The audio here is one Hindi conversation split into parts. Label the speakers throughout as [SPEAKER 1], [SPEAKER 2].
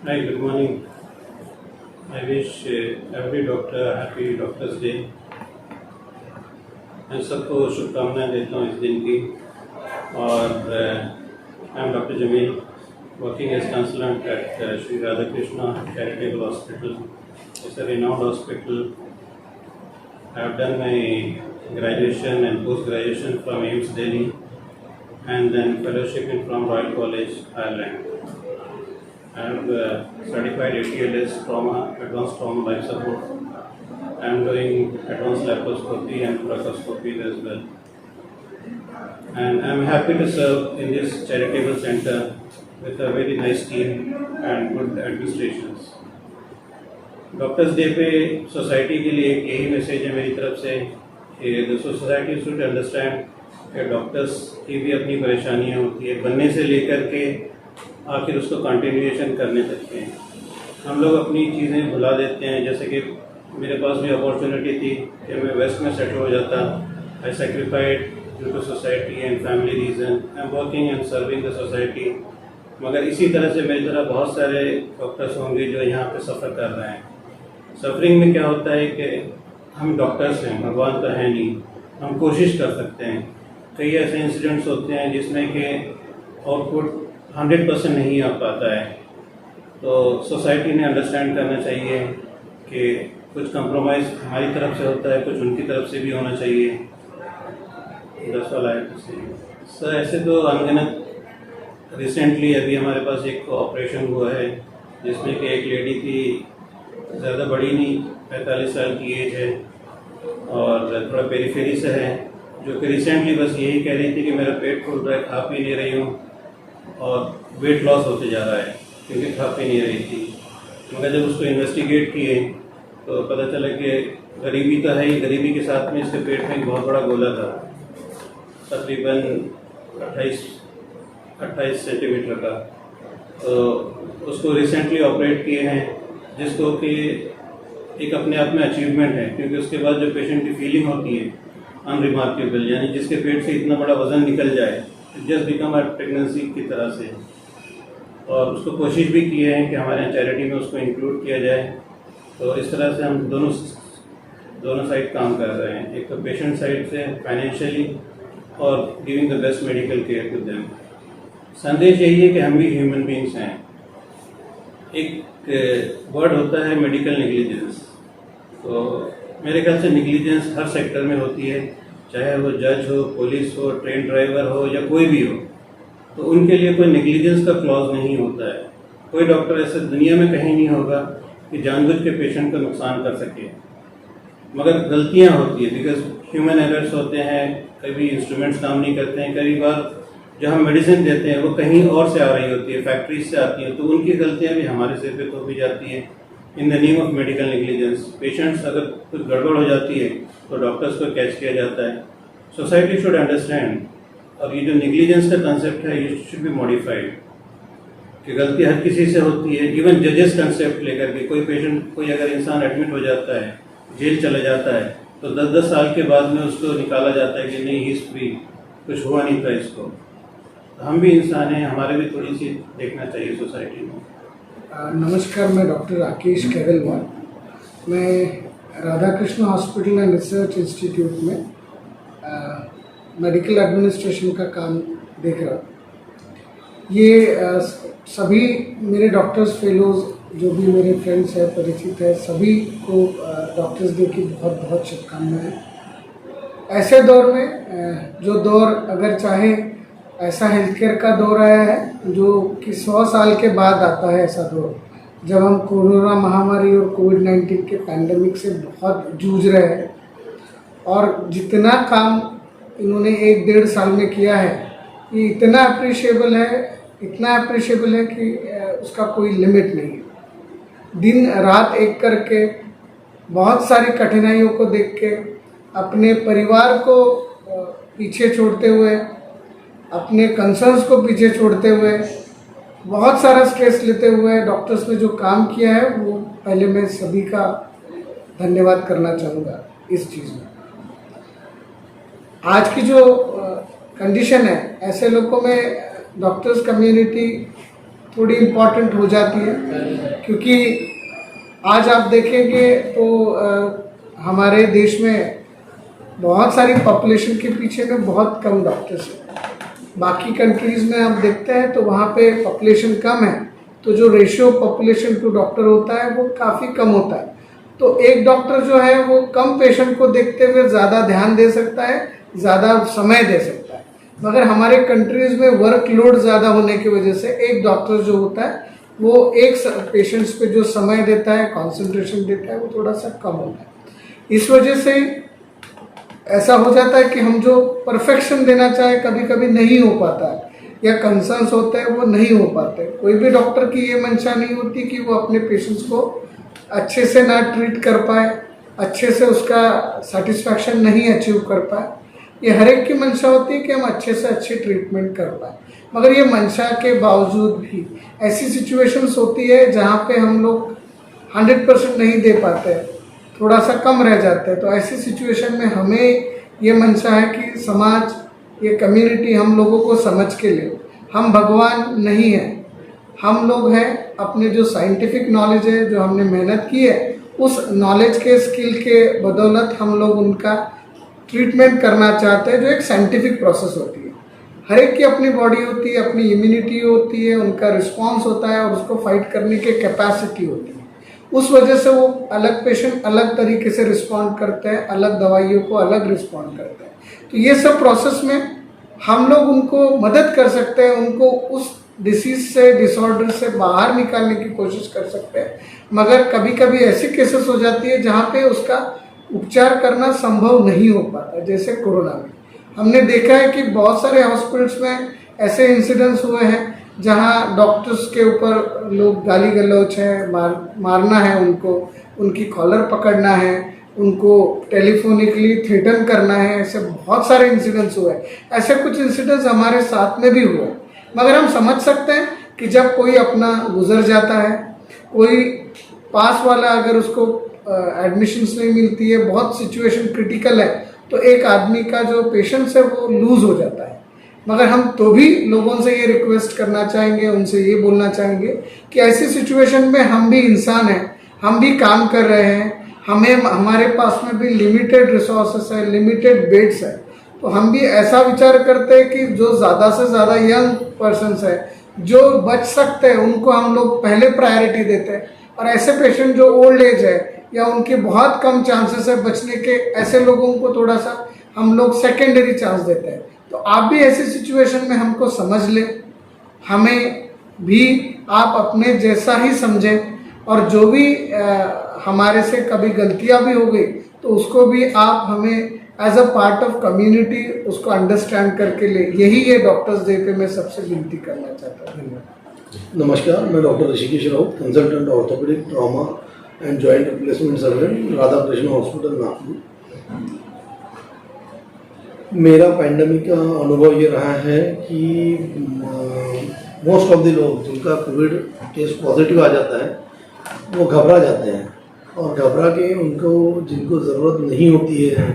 [SPEAKER 1] Hi, good morning. I wish every doctor a happy Doctor's Day. मैं सबको शुभकामनाएं देता हूँ इस दिन की और I am doctor Jameel working as consultant at Sri Radhakrishna Charitable Hospital. It's a renowned hospital. I have done my graduation and post-graduation from AIIMS Delhi and then fellowship from Royal College, Ireland. I have certified ATLS trauma, advanced trauma life support. I am doing advanced laparoscopy and thoracoscopy as well. And I am happy to serve in this charitable center with a very nice team and good administrations. Doctors day पे सोसाइटी के लिए एक यही मैसेज है मेरी तरफ से कि द सोसाइटी शुड अंडरस्टैंड कि डॉक्टर्स की भी अपनी परेशानियां होती है, बनने से लेकर के आखिर उसको कंटिन्यूएशन करने तक के। हम लोग अपनी चीज़ें भुला देते हैं, जैसे कि मेरे पास भी अपॉर्चुनिटी थी कि मैं वेस्ट में सेटल हो जाता। I sacrificed due to society and family reason. I am working and serving the society. मगर इसी तरह से मेरी तरह बहुत सारे डॉक्टर्स होंगे जो यहाँ पे सफ़र कर रहे हैं। सफरिंग में क्या होता है कि हम डॉक्टर्स हैं, भगवान तो है नहीं, हम कोशिश कर सकते हैं। कई ऐसे इंसिडेंट्स होते हैं जिसमें कि आउटपुट 100% नहीं आ पाता है, तो सोसाइटी ने अंडरस्टैंड करना चाहिए कि कुछ कंप्रोमाइज़ हमारी तरफ से होता है, कुछ उनकी तरफ से भी होना चाहिए। 10 वाला है सर। ऐसे तो अनगिनत रिसेंटली अभी हमारे पास एक ऑपरेशन हुआ है जिसमें कि एक लेडी थी, ज़्यादा बड़ी नहीं, 45 साल की एज है और थोड़ा पेरीफेरी से है, जो कि रिसेंटली बस यही कह रही थी कि मेरा पेट फूल रहा है, खा पी नहीं रही हूँ और वेट लॉस होते जा रहा है क्योंकि खा पी नहीं रही थी। मगर जब उसको इन्वेस्टिगेट किए तो पता चला कि गरीबी तो है ही, गरीबी के साथ में इसके पेट में एक बहुत बड़ा गोला था, तकरीबन 28 सेंटीमीटर का। तो उसको रिसेंटली ऑपरेट किए हैं, जिसको कि एक अपने आप में अचीवमेंट है, क्योंकि उसके बाद जो पेशेंट की फीलिंग होती है अनरिमार्केबल, यानी जिसके पेट से इतना बड़ा वज़न निकल जाए, जस्ट बिकम अ प्रेगनेंसी की तरह से। और उसको कोशिश भी की है कि हमारे यहाँ चैरिटी में उसको इंक्लूड किया जाए। तो इस तरह से हम दोनों साइड काम कर रहे हैं, एक तो पेशेंट साइड से फाइनेंशियली और giving the best medical care to them. संदेश यही है कि हम भी ह्यूमन बींग्स हैं। एक वर्ड होता है मेडिकल नेग्लिजेंस, तो मेरे ख्याल से नेग्लिजेंस हर सेक्टर में होती है, चाहे वो जज हो, पुलिस हो, ट्रेन ड्राइवर हो या कोई भी हो। तो उनके लिए कोई नेग्लिजेंस का क्लॉज नहीं होता है। कोई डॉक्टर ऐसे दुनिया में कहीं नहीं होगा कि जानबूझ के पेशेंट का नुकसान कर सके, मगर गलतियां होती है, बिकॉज ह्यूमन एरर्स होते हैं। कभी इंस्ट्रूमेंट्स काम नहीं करते हैं, कई बार जो हम मेडिसिन देते हैं वो कहीं और से आ रही होती है, फैक्ट्रीज से आती हैं, तो उनकी गलतियां भी हमारे सिर पे तो भी जाती हैं। In the name of medical negligence patients अगर कुछ गड़बड़ हो जाती है तो डॉक्टर्स को कैच किया जाता है। सोसाइटी शुड अंडरस्टैंड, और ये जो नेग्लिजेंस का कंसेप्ट है ये शुड बी मॉडिफाइड, कि गलती हर किसी से होती है। इवन जजेस कंसेप्ट लेकर के कोई अगर इंसान एडमिट हो जाता है, जेल चला जाता है, तो 10-10 साल के बाद में उसको निकाला जाता है कि नहीं, ही इज फ्री, कुछ हुआ नहीं था इसको। हम भी इंसान हैं, हमारे भी थोड़ी सी देखना चाहिए सोसाइटी में।
[SPEAKER 2] नमस्कार, मैं डॉक्टर राकेश केवलवाल। मैं Radha Krishna hospital and research institute में मेडिकल एडमिनिस्ट्रेशन का काम देख रहा हूँ। ये सभी मेरे डॉक्टर्स फेलोज जो भी मेरे फ्रेंड्स हैं, परिचित है, सभी को डॉक्टर्स डे की बहुत बहुत शुभकामनाएं। ऐसे दौर में जो दौर अगर चाहे ऐसा हेल्थ केयर का दौर आया है जो कि 100 साल के बाद आता है, ऐसा दौर जब हम कोरोना महामारी और कोविड-19 के पैंडेमिक से बहुत जूझ रहे हैं। और जितना काम इन्होंने 1-1.5 साल में किया है, ये इतना अप्रिशिएबल है कि उसका कोई लिमिट नहीं है। दिन रात एक करके बहुत सारी कठिनाइयों को देख के, अपने परिवार को पीछे छोड़ते हुए, अपने कंसर्न्स को पीछे छोड़ते हुए, बहुत सारा स्ट्रेस लेते हुए डॉक्टर्स ने जो काम किया है, वो पहले मैं सभी का धन्यवाद करना चाहूँगा इस चीज़ में। आज की जो कंडीशन है, ऐसे लोगों में डॉक्टर्स कम्युनिटी थोड़ी इम्पोर्टेंट हो जाती है, क्योंकि आज आप देखेंगे तो हमारे देश में बहुत सारी पॉपुलेशन के पीछे में बहुत कम डॉक्टर्स हैं। बाकी कंट्रीज़ में आप देखते हैं तो वहाँ पे पॉपुलेशन कम है, तो जो रेशियो पॉपुलेशन टू डॉक्टर होता है वो काफ़ी कम होता है। तो एक डॉक्टर जो है वो कम पेशेंट को देखते हुए ज़्यादा ध्यान दे सकता है, ज़्यादा समय दे सकता है। मगर हमारे कंट्रीज़ में वर्कलोड ज़्यादा होने की वजह से एक डॉक्टर जो होता है वो एक पेशेंट्स पे जो समय देता है, कंसंट्रेशन देता है, वो थोड़ा सा कम होता है। इस वजह से ऐसा हो जाता है कि हम जो परफेक्शन देना चाहे कभी कभी नहीं हो पाता है, या कंसर्न्स होते हैं वो नहीं हो पाते। कोई भी डॉक्टर की ये मंशा नहीं होती कि वो अपने पेशेंट्स को अच्छे से ना ट्रीट कर पाए, अच्छे से उसका सेटिस्फैक्शन नहीं अचीव कर पाए। ये हर एक की मंशा होती है कि हम अच्छे से अच्छी ट्रीटमेंट कर पाए, मगर ये मंशा के बावजूद भी ऐसी सिचुएशंस होती है जहाँ पे हम लोग 100% नहीं दे पाते, थोड़ा सा कम रह जाते हैं। तो ऐसी सिचुएशन में हमें ये मंशा है कि समाज, ये कम्युनिटी हम लोगों को समझ के ले। हम भगवान नहीं हैं, हम लोग हैं। अपने जो साइंटिफिक नॉलेज है, जो हमने मेहनत की है, उस नॉलेज के स्किल के बदौलत हम लोग उनका ट्रीटमेंट करना चाहते हैं, जो एक साइंटिफिक प्रोसेस होती है। हर एक की अपनी बॉडी होती है, अपनी इम्यूनिटी होती है, उनका रिस्पॉन्स होता है और उसको फाइट करने की कैपेसिटी होती है। उस वजह से वो अलग पेशेंट अलग तरीके से रिस्पॉन्ड करते हैं, अलग दवाइयों को अलग रिस्पॉन्ड करते हैं। तो ये सब प्रोसेस में हम लोग उनको मदद कर सकते हैं, उनको उस डिसीज से, डिसऑर्डर से बाहर निकालने की कोशिश कर सकते हैं। मगर कभी कभी ऐसी केसेस हो जाती है जहाँ पे उसका उपचार करना संभव नहीं हो पाता। जैसे कोरोना में हमने देखा है कि बहुत सारे हॉस्पिटल्स में ऐसे इंसिडेंट्स हुए हैं जहाँ डॉक्टर्स के ऊपर लोग गाली गलौच है, मारना है उनको, उनकी कॉलर पकड़ना है, उनको टेलीफोनिकली थ्रेटन करना है। ऐसे बहुत सारे इंसिडेंट्स हुए हैं। ऐसे कुछ इंसिडेंट्स हमारे साथ में भी हुए, मगर हम समझ सकते हैं कि जब कोई अपना गुजर जाता है, कोई पास वाला अगर उसको एडमिशन्स नहीं मिलती है, बहुत सिचुएशन क्रिटिकल है, तो एक आदमी का जो पेशेंस है वो लूज हो जाता है। मगर हम तो भी लोगों से ये रिक्वेस्ट करना चाहेंगे, उनसे ये बोलना चाहेंगे कि ऐसी सिचुएशन में हम भी इंसान हैं, हम भी काम कर रहे हैं, हमारे पास में भी लिमिटेड रिसोर्सेस है, लिमिटेड बेड्स है। तो हम भी ऐसा विचार करते हैं कि जो ज़्यादा से ज़्यादा यंग पर्सनस है, जो बच सकते हैं, उनको हम लोग पहले प्रायोरिटी देते हैं। और ऐसे पेशेंट जो ओल्ड एज है या उनके बहुत कम चांसेस है बचने के, ऐसे लोगों को थोड़ा सा हम लोग सेकेंडरी चांस देते हैं। तो आप भी ऐसी सिचुएशन में हमको समझ लें, हमें भी आप अपने जैसा ही समझें, और जो भी हमारे से कभी गलतियां भी हो गई तो उसको भी आप हमें as a part of community उसको अंडरस्टैंड करके ले। यही ये डॉक्टर्स डे पे मैं सबसे विनती करना चाहता हूँ। धन्यवाद।
[SPEAKER 3] नमस्कार, मैं doctor Rishikesh Raut, consultant orthopaedic trauma and joint replacement surgeon, Radha Krishna hospital, Nagpur. मेरा पैंडेमिक का अनुभव ये रहा है कि मोस्ट ऑफ द लोग जिनका कोविड टेस्ट पॉजिटिव आ जाता है वो घबरा जाते हैं, और घबरा के उनको, जिनको ज़रूरत नहीं होती है,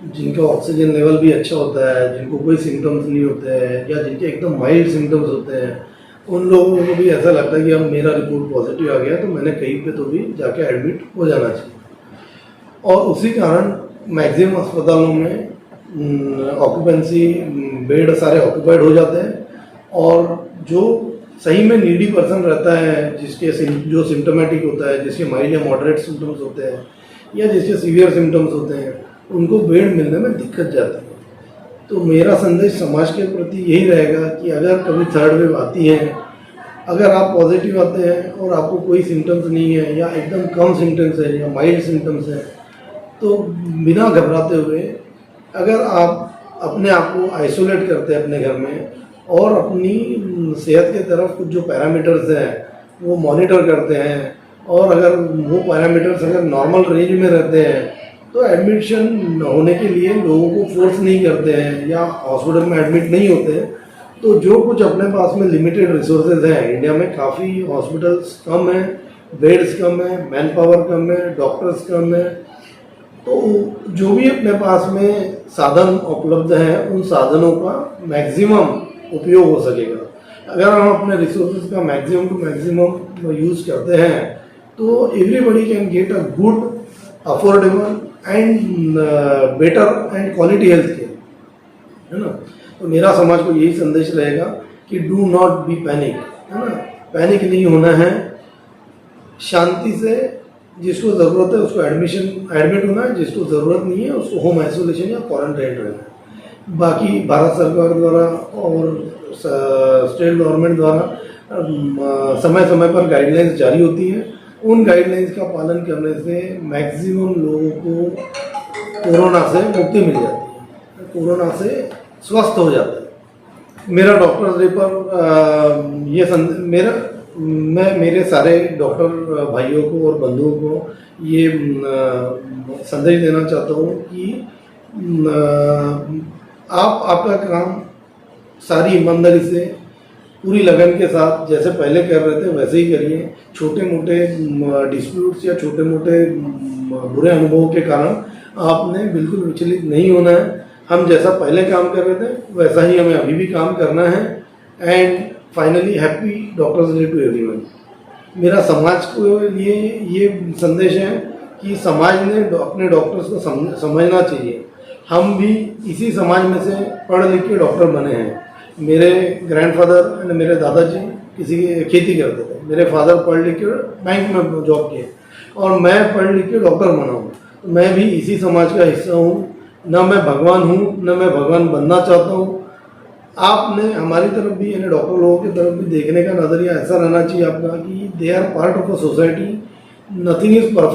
[SPEAKER 3] जिनका ऑक्सीजन लेवल भी अच्छा होता है, जिनको कोई सिम्टम्स नहीं होते हैं या जिनके एकदम माइल्ड सिम्टम्स होते हैं, उन लोगों को भी ऐसा लगता है कि अब मेरा रिपोर्ट पॉजिटिव आ गया तो मैंने कहीं पे तो भी जाके एडमिट हो जाना चाहिए। और उसी कारण मैक्सिमम अस्पतालों में ऑक्यूपेंसी बेड सारे ऑक्यूपाइड हो जाते हैं, और जो सही में नीडी पर्सन रहता है, जिसके जो सिम्टोमेटिक होता है, जिसके माइल्ड या मॉडरेट सिम्टम्स होते हैं या जिसके सीवियर सिम्टम्स होते हैं, उनको बेड मिलने में दिक्कत जाती है। तो मेरा संदेश समाज के प्रति यही रहेगा कि अगर कभी थर्ड वेव आती है, अगर आप पॉजिटिव आते हैं और आपको कोई सिम्टम्स नहीं है या एकदम कम सिम्टम्स है या माइल्ड सिम्टम्स है, तो बिना घबराते हुए अगर आप अपने आप को आइसोलेट करते हैं अपने घर में और अपनी सेहत के तरफ कुछ जो पैरामीटर्स हैं वो मॉनिटर करते हैं, और अगर वो पैरामीटर्स अगर नॉर्मल रेंज में रहते हैं तो एडमिशन होने के लिए लोगों को फोर्स नहीं करते हैं या हॉस्पिटल में एडमिट नहीं होते हैं। तो जो कुछ अपने पास में लिमिटेड रिसोर्सेज हैं, इंडिया में काफ़ी हॉस्पिटल्स कम हैं, बेड्स कम है, मैन पावर कम है, डॉक्टर्स कम है, तो जो भी अपने पास में साधन उपलब्ध हैं उन साधनों का मैक्सिमम उपयोग हो सकेगा। अगर हम अपने रिसोर्सेज का मैक्सिमम टू मैक्सिमम यूज़ करते हैं तो everybody can get a good affordable and better and quality health care, है ना। तो मेरा समाज को यही संदेश रहेगा कि डू नॉट बी पैनिक, है ना। पैनिक नहीं होना है, शांति से जिसको ज़रूरत है उसको एडमिट होना है, जिसको ज़रूरत नहीं है उसको होम आइसोलेशन या क्वारंटाइन रहना है। बाकी भारत सरकार द्वारा और स्टेट गवर्नमेंट द्वारा समय समय पर गाइडलाइंस जारी होती है। उन गाइडलाइंस का पालन करने से मैक्सिमम लोगों को कोरोना से मुक्ति मिल जाती है, कोरोना से स्वस्थ हो जाता है। मेरा डॉक्टर्स डे पर मैं मेरे सारे डॉक्टर भाइयों को और बंधुओं को ये संदेश देना चाहता हूँ कि आपका काम सारी ईमानदारी से पूरी लगन के साथ जैसे पहले कर रहे थे वैसे ही करिए। छोटे मोटे डिस्प्यूट्स या छोटे मोटे बुरे अनुभवों के कारण आपने बिल्कुल विचलित नहीं होना है। हम जैसा पहले काम कर रहे थे वैसा ही हमें अभी भी काम करना है। And finally happy doctors day to everyone. मेरा समाज को लिए ये संदेश है कि समाज ने अपने डॉक्टर्स को समझना चाहिए। हम भी इसी समाज में से पढ़ लिख के डॉक्टर बने हैं। मेरे ग्रैंडफादर एंड मेरे दादाजी किसी की खेती करते थे, मेरे फादर पढ़ लिख के बैंक में जॉब किए और मैं पढ़ लिख के डॉक्टर बना हूँ। तो मैं भी इसी समाज का हिस्सा हूँ। न मैं भगवान हूँ न मैं भगवान बनना चाहता हूँ। आपने हमारी तरफ भी यानी डॉक्टर लोगों की तरफ भी देखने का नज़रिया ऐसा रहना चाहिए आपका कि they are part of a society, nothing is perfect.